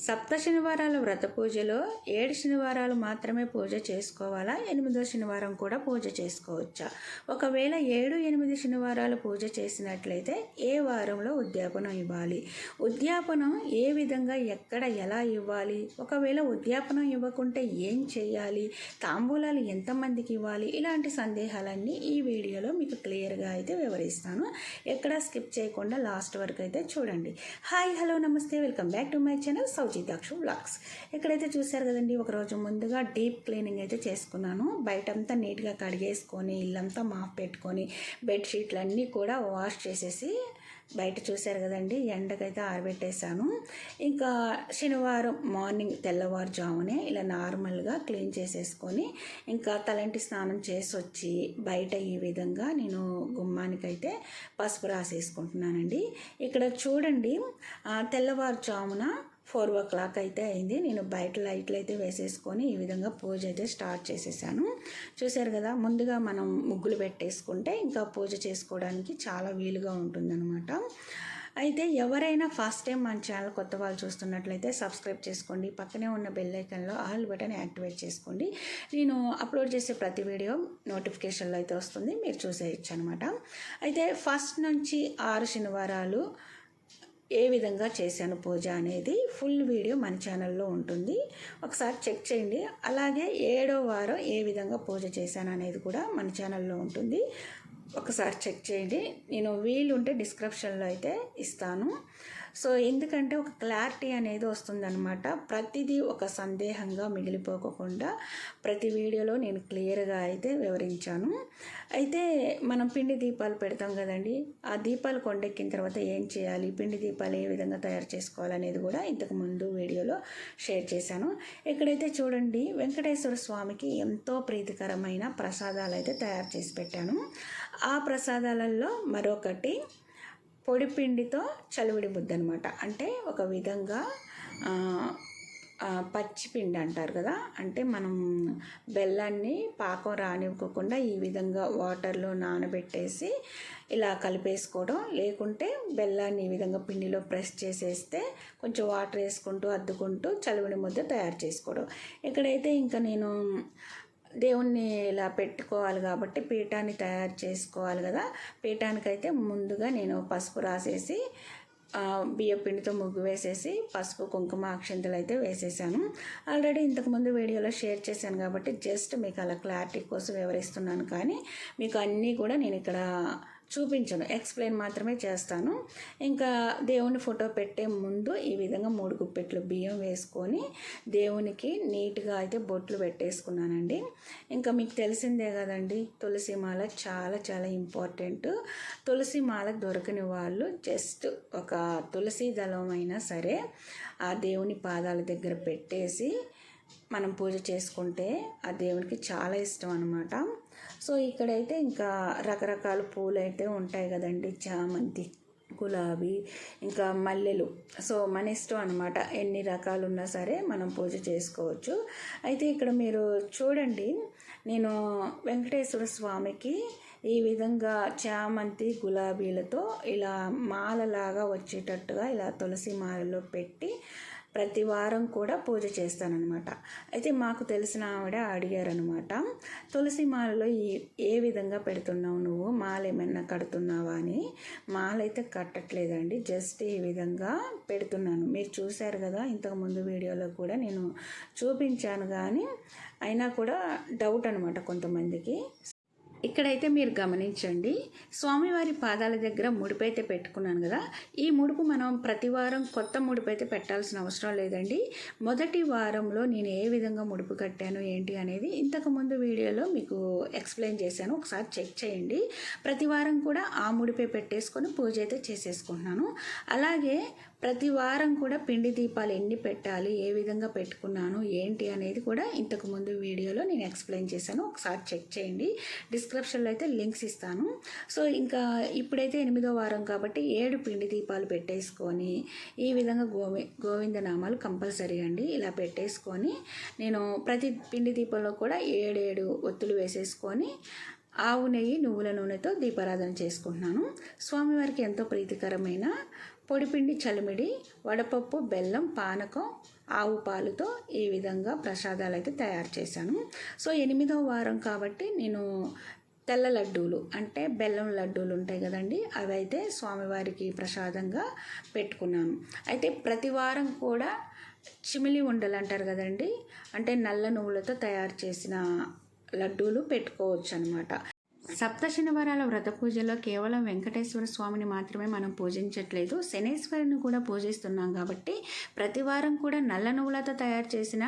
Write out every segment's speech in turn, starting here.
సప్త శనివారాల వ్రత పూజలో 7 శనివారాలు మాత్రమే పూజ చేసుకోవాలా? 8వ శనివారం కూడా పూజ చేసుకోవచ్చా? ఒకవేళ 7, 8 శనివారాలు పూజ చేసినట్లయితే ఏ వారంలో ఉద్యాపనం ఇవ్వాలి? ఉద్యాపనం ఏ విధంగా ఎక్కడ ఎలా ఇవ్వాలి? ఒకవేళ ఉద్యాపనం ఇవ్వకుంటే ఏం చేయాలి? తాంబూలాలు ఎంతమందికి ఇవ్వాలి? ఇలాంటి సందేహాలన్నీ ఈ వీడియోలో మీకు క్లియర్గా అయితే వివరిస్తాను. ఎక్కడా స్కిప్ చేయకుండా లాస్ట్ వరకు అయితే చూడండి. హాయ్, హలో, నమస్తే, welcome back to my channel సౌజీదాక్షు వ్లాగ్స్. ఇక్కడైతే చూశారు కదండి, ఒకరోజు ముందుగా డీప్ క్లీనింగ్ అయితే చేసుకున్నాను. బయటంతా నీట్గా కడిగేసుకొని ఇల్లంతా మాప్ పెట్టుకొని బెడ్షీట్లు అన్నీ కూడా వాష్ చేసేసి బయట చూశారు కదండి, ఎండకైతే ఆరబెట్టేశాను. ఇంకా శనివారం మార్నింగ్ తెల్లవారుజామునే ఇలా నార్మల్గా క్లీన్ చేసేసుకొని ఇంకా తలంటి స్నానం చేసి వచ్చి బయట ఈ విధంగా నేను గుమ్మానికైతే పసుపు రాసేసుకుంటున్నానండి. ఇక్కడ చూడండి, తెల్లవారుజామున 4 అయితే అయింది. నేను బయట లైట్లు అయితే వేసేసుకొని ఈ విధంగా పూజ అయితే స్టార్ట్ చేసేసాను. చూశారు కదా, ముందుగా మనం ముగ్గులు పెట్టేసుకుంటే ఇంకా పూజ చేసుకోవడానికి చాలా వీలుగా ఉంటుందన్నమాట. అయితే ఎవరైనా ఫస్ట్ టైం మన ఛానల్ కొత్త వాళ్ళు చూస్తున్నట్లయితే సబ్స్క్రైబ్ చేసుకోండి. పక్కనే ఉన్న బెల్ ఐకాన్లో ఆల్ బటన్ యాక్టివేట్ చేసుకోండి. నేను అప్లోడ్ చేసే ప్రతి వీడియో నోటిఫికేషన్లో అయితే వస్తుంది, మీరు చూసేయచ్చు అనమాట. అయితే ఫస్ట్ నుంచి 6 శనివారాలు ఏ విధంగా చేశాను పూజ అనేది ఫుల్ వీడియో మన ఛానల్లో ఉంటుంది, ఒకసారి చెక్ చేయండి. అలాగే 7వ వారం ఏ విధంగా పూజ చేశాను అనేది కూడా మన ఛానల్లో ఉంటుంది, ఒకసారి చెక్ చేయండి. నేను వీలుంటే డిస్క్రిప్షన్లో అయితే ఇస్తాను. సో ఎందుకంటే ఒక క్లారిటీ అనేది వస్తుందన్నమాట. ప్రతిదీ ఒక సందేహంగా మిగిలిపోకుండా ప్రతి వీడియోలో నేను క్లియర్గా అయితే వివరించాను. అయితే మనం పిండి దీపాలు పెడతాం కదండి, ఆ దీపాలు కొండెక్కిన తర్వాత ఏం చేయాలి, పిండి దీపాలు ఏ విధంగా తయారు చేసుకోవాలనేది కూడా ఇంతకు ముందు వీడియోలో షేర్ చేశాను. ఇక్కడైతే చూడండి, వెంకటేశ్వర స్వామికి ఎంతో ప్రీతికరమైన ప్రసాదాలు అయితే తయారు చేసి పెట్టాను. ఆ ప్రసాదాలలో మరొకటి పొడిపిండితో చలివిడి ముద్ద అనమాట. అంటే ఒక విధంగా పచ్చిపిండి అంటారు కదా, అంటే మనం బెల్లాన్ని పాకం రానివ్వకుండా ఈ విధంగా వాటర్లో నానబెట్టేసి ఇలా కలిపేసుకోవడం, లేకుంటే బెల్లాన్ని ఈ విధంగా పిండిలో ప్రెస్ చేసేస్తే కొంచెం వాటర్ వేసుకుంటూ అద్దుకుంటూ చలివిడి ముద్ద తయారు చేసుకోవడం. ఇక్కడైతే ఇంకా నేను దేవుణ్ణి ఇలా పెట్టుకోవాలి కాబట్టి పీఠాన్ని తయారు చేసుకోవాలి కదా. పీఠానికైతే ముందుగా నేను పసుపు రాసేసి బియ్య పిండితో ముగ్గు వేసేసి పసుపు కుంకుమ అక్షంతలు అయితే వేసేసాను. ఆల్రెడీ ఇంతకుముందు వీడియోలో షేర్ చేశాను కాబట్టి జస్ట్ మీకు అలా క్లారిటీ కోసం వివరిస్తున్నాను, కానీ మీకు అన్నీ కూడా నేను ఇక్కడ చూపించను, ఎక్స్ప్లెయిన్ మాత్రమే చేస్తాను. ఇంకా దేవుని ఫోటో పెట్టే ముందు ఈ విధంగా 3 గుప్పెట్లు బియ్యం వేసుకొని దేవునికి నీట్గా అయితే బొట్లు పెట్టేసుకున్నానండి. ఇంకా మీకు తెలిసిందే కదండి, తులసి మాల చాలా చాలా ఇంపార్టెంట్. తులసి మాల దొరకని వాళ్ళు జస్ట్ ఒక తులసి దళం అయినా సరే ఆ దేవుని పాదాల దగ్గర పెట్టేసి మనం పూజ చేసుకుంటే ఆ దేవునికి చాలా ఇష్టం అన్నమాట. సో ఇక్కడైతే ఇంకా రకరకాల పూలు అయితే ఉంటాయి కదండి, చామంతి, గులాబీ, ఇంకా మల్లెలు. సో మన ఇష్టం అనమాట, ఎన్ని రకాలు ఉన్నా సరే మనం పూజ చేసుకోవచ్చు. అయితే ఇక్కడ మీరు చూడండి, నేను వెంకటేశ్వర స్వామికి ఈ విధంగా చామంతి గులాబీలతో ఇలా మాలలాగా వచ్చేటట్టుగా ఇలా తులసి మాలలో పెట్టి ప్రతి వారం కూడా పూజ చేస్తానన్నమాట. అయితే మాకు తెలిసిన ఆవిడ అడిగారనమాట, తులసి మాలలో ఏ విధంగా పెడుతున్నావు నువ్వు, మాల ఏమైనా కడుతున్నావా అని. మాల అయితే కట్టట్లేదండి, జస్ట్ ఈ విధంగా పెడుతున్నాను. మీరు చూశారు కదా, ఇంతకుముందు వీడియోలో కూడా నేను చూపించాను, కానీ అయినా కూడా డౌట్ అనమాట కొంతమందికి. ఇక్కడైతే మీరు గమనించండి, స్వామివారి పాదాల దగ్గర ముడుపు అయితే పెట్టుకున్నాను కదా, ఈ ముడుపు మనం ప్రతి వారం కొత్త ముడుపు అయితే పెట్టాల్సిన అవసరం లేదండి. మొదటి వారంలో నేను ఏ విధంగా ముడుపు కట్టాను ఏంటి అనేది ఇంతకుముందు వీడియోలో మీకు ఎక్స్ప్లెయిన్ చేశాను, ఒకసారి చెక్ చేయండి. ప్రతి వారం కూడా ఆ ముడిపే పెట్టేసుకొని పూజ అయితే చేసేసుకుంటున్నాను. అలాగే ప్రతి వారం కూడా పిండి దీపాలు ఎన్ని పెట్టాలి, ఏ విధంగా పెట్టుకున్నాను ఏంటి అనేది కూడా ఇంతకుముందు వీడియోలో నేను ఎక్స్ప్లెయిన్ చేశాను, ఒకసారి చెక్ చేయండి. డిస్క్రిప్షన్లో అయితే లింక్స్ ఇస్తాను. సో ఇంకా ఇప్పుడైతే 8వ వారం కాబట్టి 7 పిండి దీపాలు పెట్టేసుకొని ఈ విధంగా గోవిందనామాలు కంపల్సరీ అండి ఇలా పెట్టేసుకొని నేను ప్రతి పిండి దీపంలో కూడా 7 ఒత్తులు వేసేసుకొని ఆవు నెయ్యి నువ్వుల నూనెతో దీపారాధన చేసుకుంటున్నాను. స్వామివారికి ఎంతో ప్రీతికరమైన పొడిపిండి చలిమిడి, వడపప్పు, బెల్లం, పానకం, ఆవు పాలుతో ఈ విధంగా ప్రసాదాలు అయితే తయారు చేశాను. సో 8వ వారం కాబట్టి నేను తెల్ల లడ్డూలు అంటే బెల్లం లడ్డూలు ఉంటాయి కదండి, అవి అయితే స్వామివారికి ప్రసాదంగా పెట్టుకున్నాను. అయితే ప్రతి వారం కూడా చిమిలి ఉండలు అంటారు కదండి, అంటే నల్ల నువ్వులతో తయారు చేసిన లడ్డూలు పెట్టుకోవచ్చు అనమాట. సప్త శనివారాల వ్రత పూజలో కేవలం వెంకటేశ్వర స్వామిని మాత్రమే మనం పూజించట్లేదు, శనేశ్వరుని కూడా పూజిస్తున్నాం కాబట్టి ప్రతి వారం కూడా నల్ల నువ్వులతో తయారు చేసిన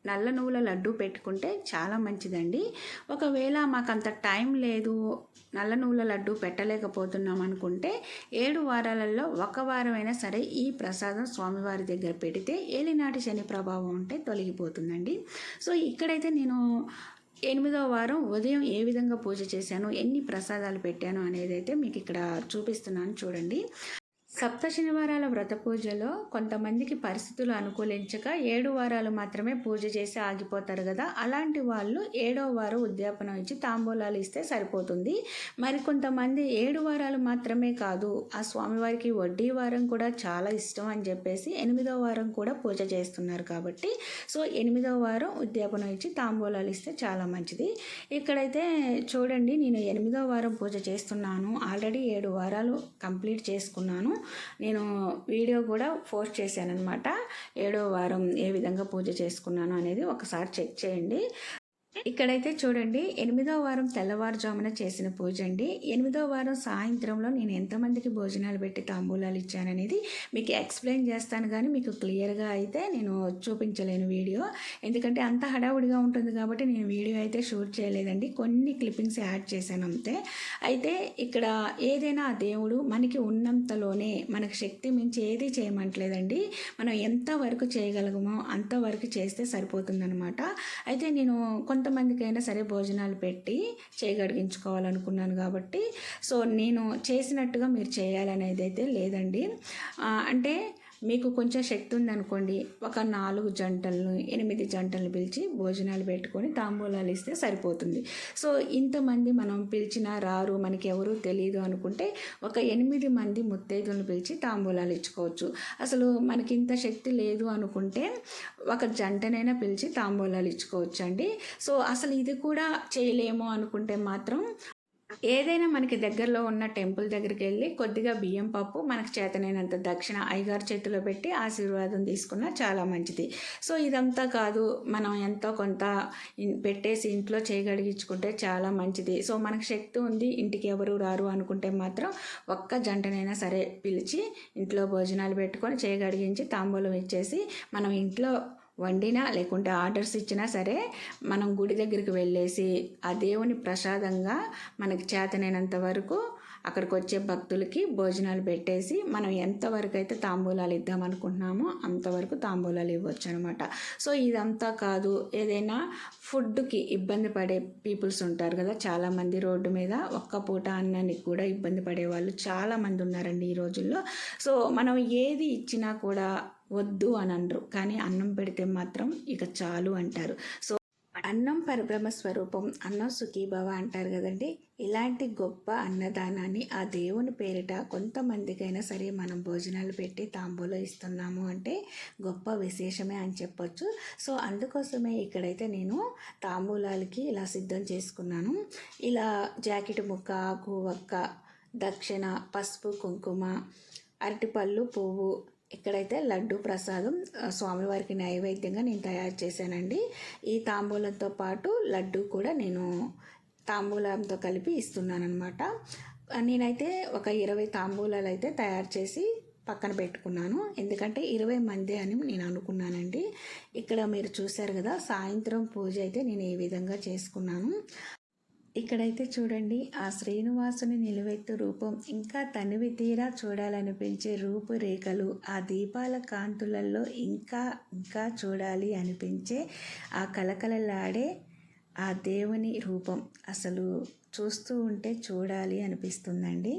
నల్ల నువ్వుల లడ్డు పెట్టుకుంటే చాలా మంచిదండి. ఒకవేళ మాకు అంత టైం లేదు, నల్ల నువ్వుల లడ్డు పెట్టలేకపోతున్నాం అనుకుంటే 7 వారాలలో ఒక వారమైనా సరే ఈ ప్రసాదం స్వామివారి దగ్గర పెడితే ఏలినాటి శని ప్రభావం ఉంటే తొలగిపోతుందండి. సో ఇక్కడైతే నేను 8వ వారం ఉదయం ఏ విధంగా పూజ చేశాను, ఎన్ని ప్రసాదాలు పెట్టాను అనేది అయితే మీకు ఇక్కడ చూపిస్తున్నాను చూడండి. సప్త శనివారాల వ్రత పూజలో కొంతమందికి పరిస్థితులు అనుకూలించక 7 వారాలు మాత్రమే పూజ చేసి ఆగిపోతారు కదా, అలాంటి వాళ్ళు 7వ వారం ఉద్యాపనం ఇచ్చి తాంబూలాలు ఇస్తే సరిపోతుంది. మరి కొంతమంది 7 వారాలు మాత్రమే కాదు, ఆ స్వామివారికి వడ్డీ వారం కూడా చాలా ఇష్టం అని చెప్పేసి 8వ వారం కూడా పూజ చేస్తున్నారు కాబట్టి సో 8వ వారం ఉద్యాపనం ఇచ్చి తాంబూలాలు ఇస్తే చాలా మంచిది. ఇక్కడైతే చూడండి, నేను 8వ వారం పూజ చేస్తున్నాను, ఆల్రెడీ 7 వారాలు కంప్లీట్ చేసుకున్నాను. నేను వీడియో కూడా పోస్ట్ చేశాను అనమాట. 7వ వారం ఏ విధంగా పూజ చేసుకున్నాను అనేది ఒకసారి చెక్ చేయండి. ఇక్కడైతే చూడండి, 8వ వారం తెల్లవారుజామున చేసిన పూజ అండి. 8వ వారం సాయంత్రంలో నేను ఎంతమందికి భోజనాలు పెట్టి తాంబూలాలు ఇచ్చాననేది మీకు ఎక్స్ప్లెయిన్ చేస్తాను, కానీ మీకు క్లియర్గా అయితే నేను చూపించలేను వీడియో, ఎందుకంటే అంత హడావుడిగా ఉంటుంది కాబట్టి నేను వీడియో అయితే షూట్ చేయలేదండి, కొన్ని క్లిప్పింగ్స్ యాడ్ చేశాను అంతే. అయితే ఇక్కడ ఏదైనా ఆ దేవుడు మనకి ఉన్నంతలోనే, మనకు శక్తి మించి ఏది చేయమంటలేదండి, మనం ఎంతవరకు చేయగలగమో అంతవరకు చేస్తే సరిపోతుందనమాట. అయితే నేను కొంతమందికైనా సరే భోజనాలు పెట్టి చేయగడిగించుకోవాలనుకున్నాను కాబట్టి సో నేను చేసినట్టుగా మీరు చేయాలనేది అయితే లేదండి. అంటే మీకు కొంచెం శక్తి ఉందనుకోండి, ఒక 4 జంటలను 8 జంటలను పిలిచి భోజనాలు పెట్టుకొని తాంబూలాలు ఇస్తే సరిపోతుంది. సో ఇంతమంది మనం పిలిచినా రారు, మనకి ఎవరు తెలియదు అనుకుంటే ఒక 8 మంది ముత్తైదులను పిలిచి తాంబూలాలు ఇచ్చుకోవచ్చు. అసలు మనకి ఇంత శక్తి లేదు అనుకుంటే ఒక జంటనైనా పిలిచి తాంబూలాలు ఇచ్చుకోవచ్చు అండి. సో అసలు ఇది కూడా చేయలేము అనుకుంటే మాత్రం ఏదైనా మనకి దగ్గరలో ఉన్న టెంపుల్ దగ్గరికి వెళ్ళి కొద్దిగా బియ్యం పప్పు, మనకు చేతనైనంత దక్షిణ అయ్యగారి చేతిలో పెట్టి ఆశీర్వాదం తీసుకున్నా చాలా మంచిది. సో ఇదంతా కాదు, మనం ఎంతో కొంత పెట్టేసి ఇంట్లో చేయగలిగించుకుంటే చాలా మంచిది. సో మనకు శక్తి ఉంది, ఇంటికి ఎవరు రారు అనుకుంటే మాత్రం ఒక్క జంటనైనా సరే పిలిచి ఇంట్లో భోజనాలు పెట్టుకొని చేయగలిగించి తాంబూలం ఇచ్చేసి మనం ఇంట్లో వండినా లేకుంటే ఆర్డర్స్ ఇచ్చినా సరే మనం గుడి దగ్గరికి వెళ్ళేసి ఆ దేవుని ప్రసాదంగా మనకి చేతనైనంత వరకు అక్కడికి వచ్చే భక్తులకి భోజనాలు పెట్టేసి మనం ఎంతవరకు అయితే తాంబూలాలు ఇద్దామనుకుంటున్నామో అంతవరకు తాంబూలాలు ఇవ్వచ్చు అనమాట. సో ఇదంతా కాదు, ఏదైనా ఫుడ్కి ఇబ్బంది పడే పీపుల్స్ ఉంటారు కదా, చాలామంది రోడ్డు మీద ఒక్క పూట అన్నానికి కూడా ఇబ్బంది పడే వాళ్ళు చాలామంది ఉన్నారండి ఈ రోజుల్లో. సో మనం ఏది ఇచ్చినా కూడా వద్దు అని అనరు, కానీ అన్నం పెడితే మాత్రం ఇక చాలు అంటారు. సో అన్నం పరబ్రహ్మ స్వరూపం, అన్నం సుఖీభవ అంటారు కదండి. ఇలాంటి గొప్ప అన్నదానాన్ని ఆ దేవుని పేరిట కొంతమందికైనా సరే మనం భోజనాలు పెట్టి తాంబూలం ఇస్తున్నాము అంటే గొప్ప విశేషమే అని చెప్పొచ్చు. సో అందుకోసమే ఇక్కడైతే నేను తాంబూలాలకి ఇలా సిద్ధం చేసుకున్నాను. ఇలా జాకెట్ ముక్క, ఆకు వక్క, దక్షిణ, పసుపు, కుంకుమ, అరటిపళ్ళు, పువ్వు, ఇక్కడైతే లడ్డు ప్రసాదం స్వామివారికి నైవేద్యంగా నేను తయారు చేశానండి. ఈ తాంబూలంతో పాటు లడ్డు కూడా నేను తాంబూలంతో కలిపి ఇస్తున్నాను అనమాట. నేనైతే ఒక 20 తాంబూలాలు అయితే తయారు చేసి పక్కన పెట్టుకున్నాను, ఎందుకంటే 20 మంది అని నేను అనుకున్నానండి. ఇక్కడ మీరు చూశారు కదా, సాయంత్రం పూజ అయితే నేను ఈ విధంగా చేసుకున్నాను. ఇక్కడైతే చూడండి, ఆ శ్రీనివాసుని నిలువెత్తు రూపం, ఇంకా తనివి తీరా చూడాలనిపించే రూపురేఖలు, ఆ దీపాల కాంతులలో ఇంకా ఇంకా చూడాలి అనిపించే ఆ కలకలలాడే ఆ దేవుని రూపం అసలు చూస్తూ ఉంటే చూడాలి అనిపిస్తుందండి.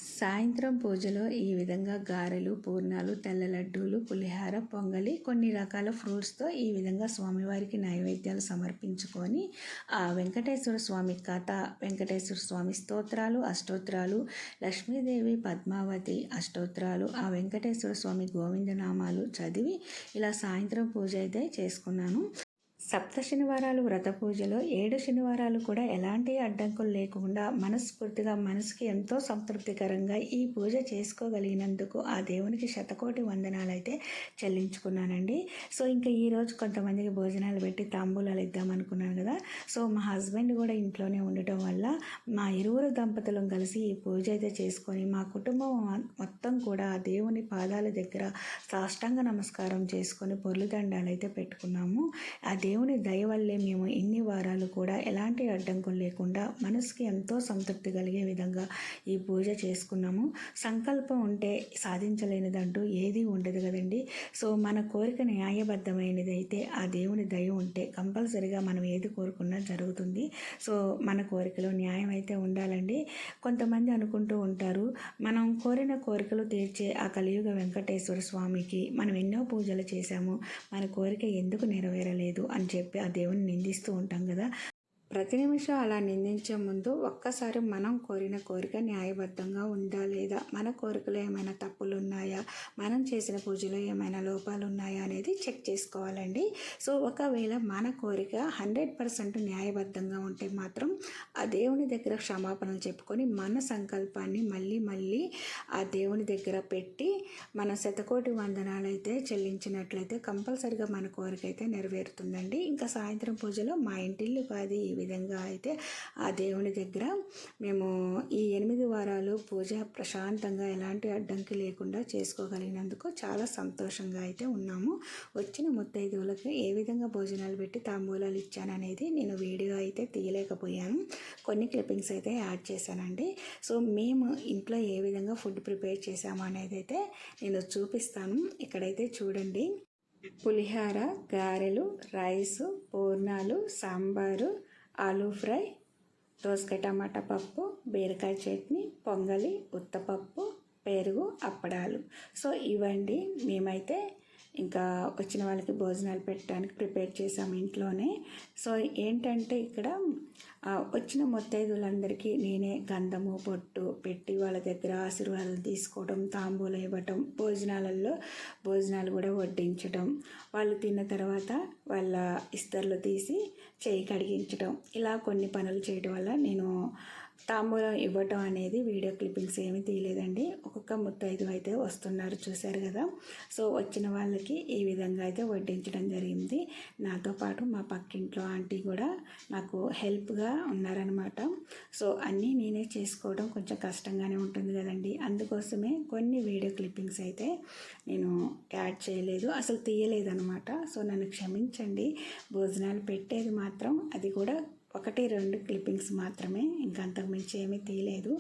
సాయంత్రం పూజలో ఈ విధంగా గారెలు, పూర్ణాలు, తెల్ల లడ్డూలు, పులిహార, పొంగలి, కొన్ని రకాల ఫ్రూట్స్తో ఈ విధంగా స్వామివారికి నైవేద్యాలు సమర్పించుకొని ఆ వెంకటేశ్వర స్వామి కథ, వెంకటేశ్వర స్వామి స్తోత్రాలు, అష్టోత్రాలు, లక్ష్మీదేవి పద్మావతి అష్టోత్రాలు, ఆ వెంకటేశ్వర స్వామి గోవిందనామాలు చదివి ఇలా సాయంత్రం పూజ అయితే చేసుకున్నాను. సప్త శనివారాలు వ్రత పూజలో 7 శనివారాలు కూడా ఎలాంటి అడ్డంకులు లేకుండా మనస్ఫూర్తిగా మనసుకి ఎంతో సంతృప్తికరంగా ఈ పూజ చేసుకోగలిగినందుకు ఆ దేవునికి శతకోటి వందనాలు అయితే చెల్లించుకున్నానండి. సో ఇంకా ఈరోజు కొంతమందికి భోజనాలు పెట్టి తాంబూలాలు ఇద్దామనుకున్నాను కదా. సో మా హస్బెండ్ కూడా ఇంట్లోనే ఉండటం వల్ల మా ఇరువురు దంపతులం కలిసి ఈ పూజ అయితే చేసుకొని మా కుటుంబం మొత్తం కూడా ఆ దేవుని పాదాల దగ్గర సాష్టాంగ నమస్కారం చేసుకొని పొర్లుదండాలు అయితే పెట్టుకున్నాము. ఆ దేవుని దయ వల్లే మేము ఇన్ని వారాలు కూడా ఎలాంటి అడ్డంకులు లేకుండా మనసుకి ఎంతో సంతృప్తి కలిగే విధంగా ఈ పూజ చేసుకున్నాము. సంకల్పం ఉంటే సాధించలేనిదంటూ ఏది ఉండదు కదండి. సో మన కోరిక న్యాయబద్ధమైనది అయితే ఆ దేవుని దయ ఉంటే కంపల్సరిగా మనం ఏది కోరుకున్నా జరుగుతుంది. సో మన కోరికలో న్యాయం అయితే ఉండాలండి. కొంతమంది అనుకుంటూ ఉంటారు, మనం కోరిన కోరికలు తీర్చే ఆ కలియుగ వెంకటేశ్వర స్వామికి మనం ఎన్నో పూజలు చేశాము, మన కోరిక ఎందుకు నెరవేరలేదు అని చెప్పి ఆ దేవుని నిందిస్తూ ఉంటాం కదా. ప్రతి నిమిషం అలా నిందించే ముందు ఒక్కసారి మనం కోరిన కోరిక న్యాయబద్ధంగా ఉందా లేదా, మన కోరికలో ఏమైనా తప్పులు ఉన్నాయా, మనం చేసిన పూజలో ఏమైనా లోపాలు ఉన్నాయా అనేది చెక్ చేసుకోవాలండి. సో ఒకవేళ మన కోరిక 100% న్యాయబద్ధంగా ఉంటే మాత్రం ఆ దేవుని దగ్గర క్షమాపణలు చెప్పుకొని మన సంకల్పాన్ని మళ్ళీ ఆ దేవుని దగ్గర పెట్టి మన శతకోటి వందనాలు అయితే చెల్లించినట్లయితే కంపల్సరిగా మన కోరిక అయితే నెరవేరుతుందండి. ఇంకా సాయంత్రం పూజలో మా ఇంటిల్లు కాదు ఈ విధంగా అయితే ఆ దేవుని దగ్గర మేము ఈ 8 వారాలు పూజ ప్రశాంతంగా ఎలాంటి అడ్డంకి లేకుండా చేసుకోగలిగినందుకు చాలా సంతోషంగా అయితే ఉన్నాము. వచ్చిన ముత్తైదువులకు ఏ విధంగా భోజనాలు పెట్టి తాంబూలాలు ఇచ్చాననేది నేను వీడియో అయితే తీయలేకపోయాను. కొన్ని క్లిప్పింగ్స్ అయితే యాడ్ చేశానండి. సో మేము ఇంట్లో ఏ విధంగా ఫుడ్ ప్రిపేర్ చేసాము అనేది అయితే నేను చూపిస్తాను. ఇక్కడైతే చూడండి, పులిహార, గారెలు, రైసు, పూర్ణాలు, సాంబారు, ఆలూ ఫ్రై, దోసకాయ టమాటా పప్పు, బీరకాయ చట్నీ, పొంగలి, ఉత్తపప్పు, పెరుగు, అప్పడాలు. సో ఇవండి మేమైతే ఇంకా వచ్చిన వాళ్ళకి భోజనాలు పెట్టడానికి ప్రిపేర్ చేసాము ఇంట్లోనే. సో ఏంటంటే ఇక్కడ వచ్చిన ముత్తైదులందరికీ నేనే గంధము బొట్టు పెట్టి వాళ్ళ దగ్గర ఆశీర్వాదాలు తీసుకోవడం, తాంబూలం ఇవ్వటం, భోజనాలు కూడా వడ్డించడం, వాళ్ళు తిన్న తర్వాత వాళ్ళ ఇస్తర్లు తీసి చేయి కడిగించడం, ఇలా కొన్ని పనులు చేయడం వల్ల నేను తాంబూలం ఇవ్వటం అనేది వీడియో క్లిప్పింగ్స్ ఏమీ తీయలేదండి. ఒక్కొక్క ముత్తైదు అయితే వస్తున్నారు, చూశారు కదా. సో వచ్చిన వాళ్ళకి ఈ విధంగా అయితే వడ్డించడం జరిగింది. నాతో పాటు మా పక్కింట్లో ఆంటీ కూడా నాకు హెల్ప్గా ఉన్నారనమాట. సో అన్నీ నేనే చేసుకోవడం కొంచెం కష్టంగానే ఉంటుంది కదండి. అందుకోసమే కొన్ని వీడియో క్లిప్పింగ్స్ అయితే నేను యాడ్ చేయలేదు, అసలు తీయలేదనమాట. సో నన్ను క్షమించండి. భోజనాలు పెట్టేది మాత్రం అది కూడా 1-2 క్లిప్పింగ్స్ మాత్రమే, ఇంకంతకు మించి ఏమీ తీయలేదు.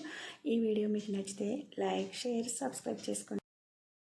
ఈ వీడియో మీకు నచ్చితే లైక్, షేర్, సబ్స్క్రైబ్ చేసుకోండి.